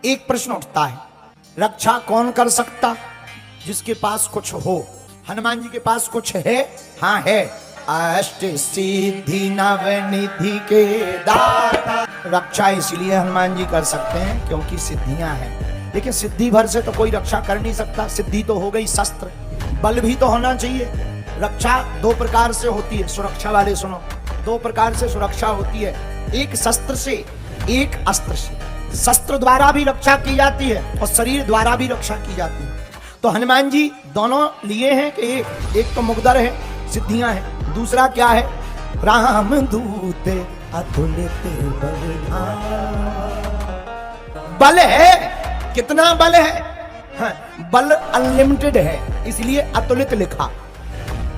एक प्रश्न उठता है, रक्षा कौन कर सकता? जिसके पास कुछ हो। हनुमान जी के पास कुछ है? हाँ है। अष्ट सिद्धि नवनिधि के दाता। रक्षा इसलिए हनुमान जी कर सकते हैं क्योंकि सिद्धियां हैं, लेकिन सिद्धि भर से तो कोई रक्षा कर नहीं सकता। सिद्धि तो हो गई शस्त्र, बल भी तो होना चाहिए। रक्षा दो प्रकार से होती है, सुरक्षा वाले सुनो, दो प्रकार से सुरक्षा होती है, एक शस्त्र से, एक अस्त्र से। शस्त्र द्वारा भी रक्षा की जाती है और शरीर द्वारा भी रक्षा की जाती है। तो हनुमान जी दोनों लिए हैं कि एक तो मुकद्दर है, सिद्धियां हैं, दूसरा क्या है? राम दूत अतुलित बल है। कितना बल है? हाँ, बल अनलिमिटेड है, इसलिए अतुलित लिखा।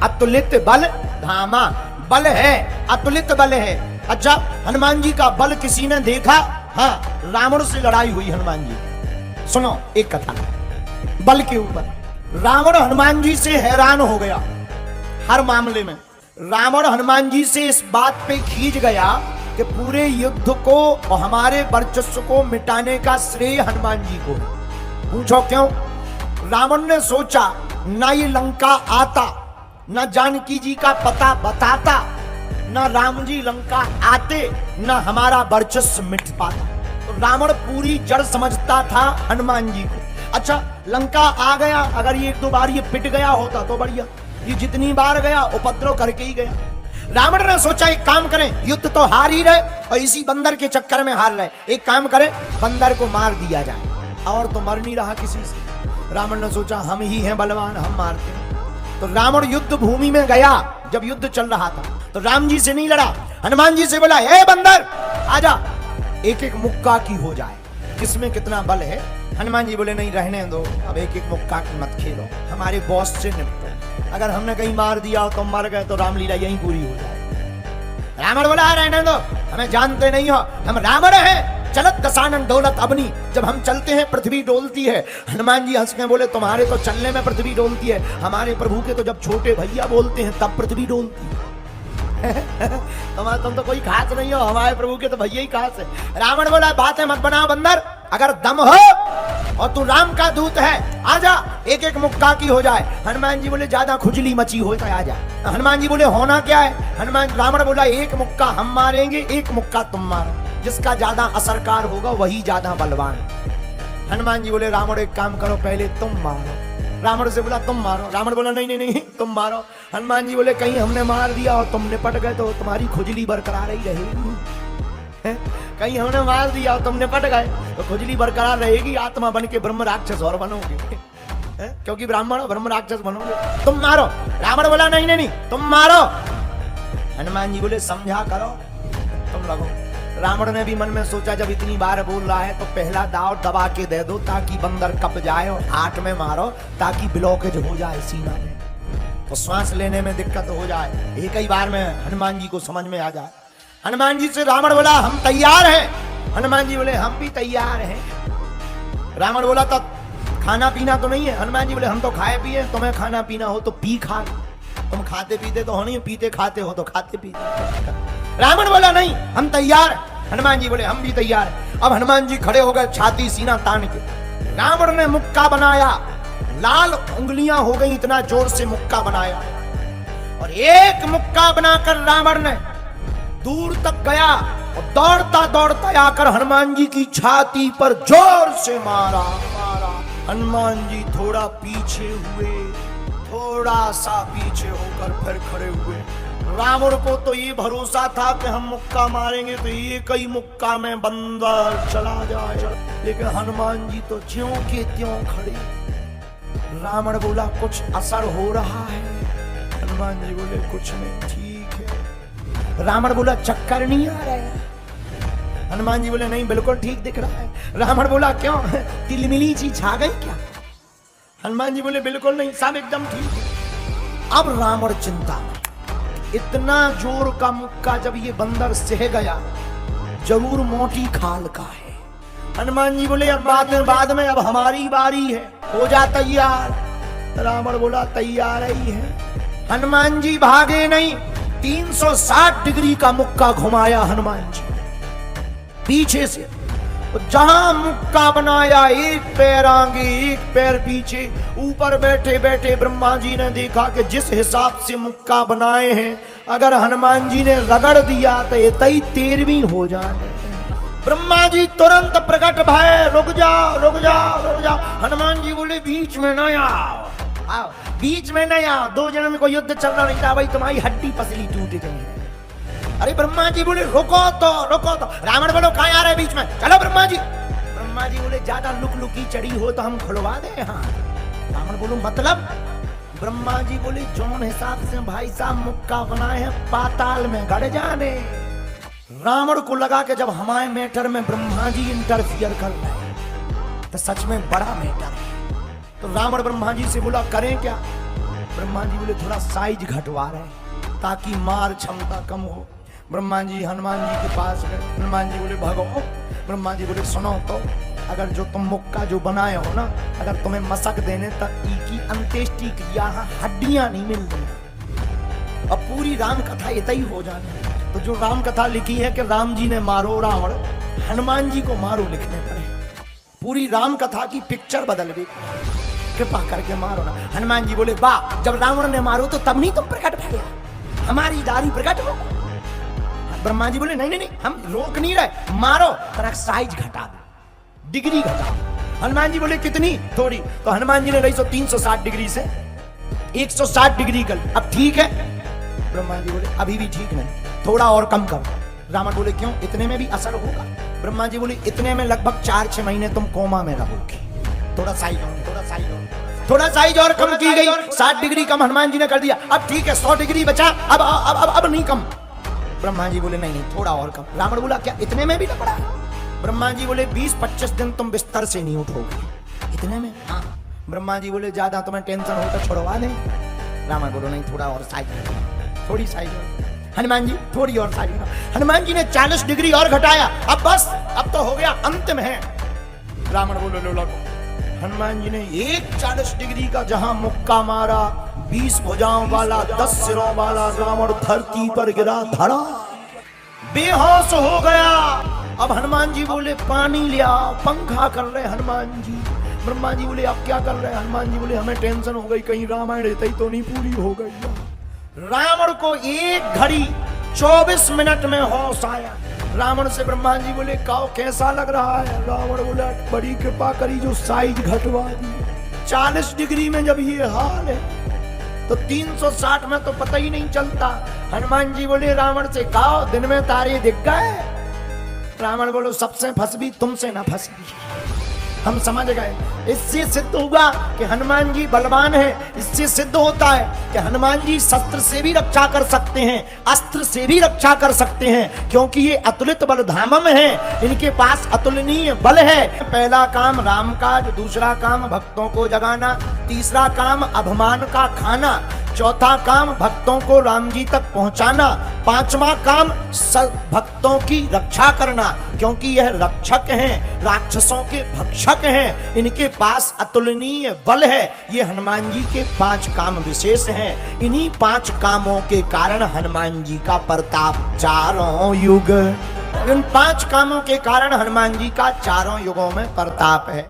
अतुलित बल धामा, बल है, अतुलित बल है। अच्छा, हनुमान जी का बल किसी ने देखा? हाँ, रावण से लड़ाई हुई हनुमान जी। सुनो एक कथा बल के ऊपर। रावण हनुमान जी से हैरान हो गया हर मामले में। रावण हनुमान जी से इस बात पे खींच गया कि पूरे युद्ध को और हमारे वर्चस्व को मिटाने का श्रेय हनुमान जी को। पूछो क्यों? रावण ने सोचा ना ये लंका आता, ना जानकी जी का पता बताता, ना राम जी लंका आते, ना हमारा वर्चस्व मिट पाता। तो रावण पूरी जड़ समझता था हनुमान जी को। अच्छा, लंका आ गया, अगर ये एक दो बार ये पिट गया होता तो बढ़िया, ये जितनी बार गया उपद्रव करके ही गया। रावण ने सोचा एक काम करें, युद्ध तो हार ही रहे और इसी बंदर के चक्कर में हार रहे, एक काम करें बंदर को मार दिया जाए, और तो मर नहीं रहा किसी से। रावण ने सोचा हम ही हैं बलवान, हम मारते हैं। तो रावण युद्ध भूमि में गया जब युद्ध चल रहा था, तो राम जी से नहीं लड़ा, हनुमान जी से बोला, हे बंदर आजा, एक एक मुक्का की हो जाए, किसमें कितना बल है। हनुमान जी बोले नहीं, रहने दो, अब एक एक मुक्का की मत खेलो, हमारे बॉस से निपटो, अगर हमने कहीं मार दिया तो मर गए तो रामलीला यहीं पूरी हो जाए। रावण बोला रहने दो, हमें जानते नहीं हो, हम रावण हैं, चलत दशानन डोलत अबनी, जब हम चलते हैं पृथ्वी डोलती है। हनुमान जी हंस के बोले तुम्हारे तो चलने में पृथ्वी डोलती है, हमारे प्रभु के तो जब छोटे भैया बोलते हैं तब पृथ्वी डोलती है। तुम तो कोई खास नहीं हो, हमारे प्रभु के तो भैया ही खास है। रावण बोला बातें मत बनाओ बंदर, अगर दम हो और तू राम का दूत है आजा, एक एक मुक्का की हो जाए। हनुमान जी बोले ज्यादा खुजली मची हो तो आजा। हनुमान जी बोले होना क्या है? रावण बोला एक मुक्का हम मारेंगे, एक मुक्का तुम मारो, जिसका ज्यादा असरकार होगा वही ज्यादा बलवान। हनुमान जी बोले रावण एक काम करो, पहले तुम मारो। रावण से बोला तुम मारो, रावण बोला नहीं नहीं नहीं तुम मारो। हनुमान जी बोले कहीं हमने मार दिया और तुम निपट गए तो तुम्हारी खुजली बरकरार ही रहेगी, कहीं हमने मार दिया और तुम निपट गए तो खुजली बरकरार रहेगी, आत्मा बन के ब्रह्म राक्षस और बनोगे, क्योंकि ब्राह्मण ब्रह्म राक्षस बनोगे, तुम मारो। रावण बोला नहीं नहीं नहीं तुम मारो। हनुमान जी बोले समझा करो तुम लगो। रावण ने भी मन में सोचा जब इतनी बार बोल रहा है तो पहला दाव दबा के दे दो ताकि बंदर कप जाए, और हाथ में मारो ताकि ब्लॉकेज हो जाए सीना में, तो सांस लेने में दिक्कत हो जाए, एक ही बार में हनुमान जी को समझ में आ जाए। हनुमान जी से रावण बोला हम तैयार हैं। हनुमान जी बोले हम भी तैयार हैं। रावण बोला तो खाना पीना तो नहीं है? हनुमान जी बोले हम तो खाए पिए, तुम्हें खाना पीना हो तो पी खा, तुम खाते पीते तो हो नहीं, पीते खाते हो तो खाते पीते। रावण बोला नहीं हम तैयार। हनुमान जी बोले हम भी तैयार। अब हनुमान जी खड़े हो गए छाती सीना तान के। रावण ने मुक्का बनाया, लाल उंगलियां हो गई, इतना जोर से मुक्का बनाया, और एक मुक्का बनाकर रावण ने दूर तक गया और दौड़ता दौड़ता आकर हनुमान जी की छाती पर जोर से मारा। हनुमान जी थोड़ा पीछे हुए, थोड़ा सा पीछे होकर फिर खड़े हुए। रावण को तो ये भरोसा था कि हम मुक्का मारेंगे तो एक ही मुक्का में बंदर चला जाए, लेकिन हनुमान जी तो ज्यों के त्यों खड़े। रावण बोला कुछ असर हो रहा है? हनुमान जी बोले कुछ नहीं, ठीक है। रावण बोला चक्कर नहीं आ रहा है? हनुमान जी बोले नहीं बिल्कुल ठीक दिख रहा है। रावण बोला क्यों, तिलमिली सी छा गई क्या? हनुमान जी बोले बिल्कुल नहीं, सब एकदम ठीक है। अब रावण चिंता में, इतना जोर का मुक्का जब ये बंदर सह गया, जरूर मोटी खाल का है। हनुमान जी बोले अब बाद में अब हमारी बारी है, हो जा तैयार। रावण बोला तैयार ही है। हनुमान जी भागे नहीं, 360 डिग्री का मुक्का घुमाया हनुमान जी पीछे से, जहां मुक्का बनाया, एक पैर आगे एक पैर पीछे, ऊपर बैठे बैठे ब्रह्मा जी ने देखा कि जिस हिसाब से मुक्का बनाए हैं, अगर हनुमान जी ने रगड़ दिया तो ये 13वीं हो जाए। ब्रह्मा जी तुरंत प्रकट भय, रुक जाओ रुक जाओ रुक जाओ। हनुमान जी बोले बीच में न आओ, बीच में न आओ, 2 जन्म को युद्ध चलना नहीं था भाई, तुम्हारी हड्डी पसली टूट गई। अरे ब्रह्मा जी बोले रुको तो रुको तो। रावण बोलो कहाँ आ रहे बीच में, चलो ब्रह्मा जी। ब्रह्मा जी बोले ज्यादा लुकी चढ़ी हो तो हम खुलवा दे। हाँ। रावण बोलो मतलब। ब्रह्मा जी बोले जौन हिसाब से भाई साहब मुक्का बनाए हैं, पाताल में गड़ जाने। रावण को लगा कि जब हमारे मैटर में ब्रह्मा जी इंटरफियर कर रहे हैं तो सच में बड़ा मैटर है। तो रावण ब्रह्मा जी से बोला करें क्या। ब्रह्मा जी बोले थोड़ा साइज घटवा रहे हैं ताकि मार क्षमता कम हो। ब्रह्मा जी हनुमान जी के पास गए। हनुमान जी बोले भगो। ब्रह्मा जी बोले सुनो तो, अगर जो तुम मुक्का जो बनाए हो ना, अगर तुम्हें मसक देने तक की अंत्येष्टि क्रिया हड्डियां नहीं मिल रही, अब पूरी राम कथा इतना ही हो जाने। तो जो राम कथा लिखी है कि राम जी ने मारो रावण, हनुमान जी को मारो लिखने पड़े। पूरी राम कथा की पिक्चर बदल गई, कृपा करके मारो ना। हनुमान जी बोले वाह, जब रावण ने मारो तो तब नहीं तुम प्रकट भले, हमारी दारी प्रकट हो। ब्रह्मा जी बोले नहीं नहीं नहीं, हम रोक नहीं रहे, मारो, पर साइज घटा दो, डिग्री घटा। हनुमान जी बोले कितनी, थोड़ी। तो हनुमान जी ने रही 360 डिग्री से 160 डिग्री कर। अब ठीक है। ब्रह्मा जी बोले अभी भी ठीक नहीं, थोड़ा और कम करो। रावण बोले क्यों, इतने में भी असर होगा। ब्रह्मा जी बोले इतने में लगभग 4-6 महीने तुम कोमा में रहोगे, थोड़ा साइज और, थोड़ा साइज और कम की गई। 60 डिग्री कम हनुमान जी ने कर दिया। अब ठीक है 100 डिग्री बचा, अब नहीं कम। ब्रह्मा जी बोले नहीं नहीं, थोड़ा और कम। रावण बोला क्या इतने में भी लपड़ा। ब्रह्मा जी बोले 20-25 दिन तुम बिस्तर से नहीं उठोगे, इतने में। हाँ। ब्रह्मा जी बोले ज्यादा तुम्हें टेंशन हो तो छुड़वा दे। रावण बोलो नहीं, थोड़ा और साइज, थोड़ी साइज और। हनुमान जी थोड़ी और साइज। हनुमान जी ने 40 डिग्री और घटाया। अब बस, अब तो हो गया, अंतिम है। रावण बोले लो लगो। हनुमान जी ने एक 40 डिग्री का जहां मुक्का मारा, 20 भुजाओं वाला 10 सिरों वाला रावण धरती पर गिरा, धड़ा बेहोश हो गया। अब हनुमान जी बोले पानी लिया, पंखा कर रहे हनुमान जी। ब्रह्मा जी बोले अब क्या कर रहे हैं। हनुमान जी बोले हमें टेंशन हो गई, कहीं रामायण रहता ही तो नहीं पूरी हो गई। रावण को 1 घड़ी 24 मिनट में होश आया। रावण से ब्रह्मा जी बोले काओ कैसा लग रहा है। रावण बोला बड़ी कृपा करी जो साइज घटवा दी। 40 डिग्री में जब ये हाल है तो 360 में तो पता ही नहीं चलता। हनुमान जी बोले रावण से काओ दिन में तारे दिख गए। रावण बोलो सबसे फंस भी, तुमसे ना फंस भी, हम समझ गए। इससे सिद्ध हुआ कि हनुमान जी बलवान है। इससे सिद्ध होता है कि हनुमान जी शस्त्र से भी रक्षा कर सकते हैं, अस्त्र से भी रक्षा कर सकते हैं, क्योंकि ये अतुलित बल धामम है, इनके पास अतुलनीय बल है। पहला काम राम काज, दूसरा काम भक्तों को जगाना, तीसरा काम अभिमान का खाना, चौथा काम भक्तों को राम जी तक पहुंचाना, पांचवा काम भक्तों की रक्षा करना, क्योंकि यह रक्षक हैं, राक्षसों के भक्षक हैं, इनके पास अतुलनीय बल है। ये हनुमान जी के 5 काम विशेष हैं। इन्हीं 5 कामों के कारण हनुमान जी का प्रताप चारों युग, इन 5 कामों के कारण हनुमान जी का चारों युगों में प्रताप है।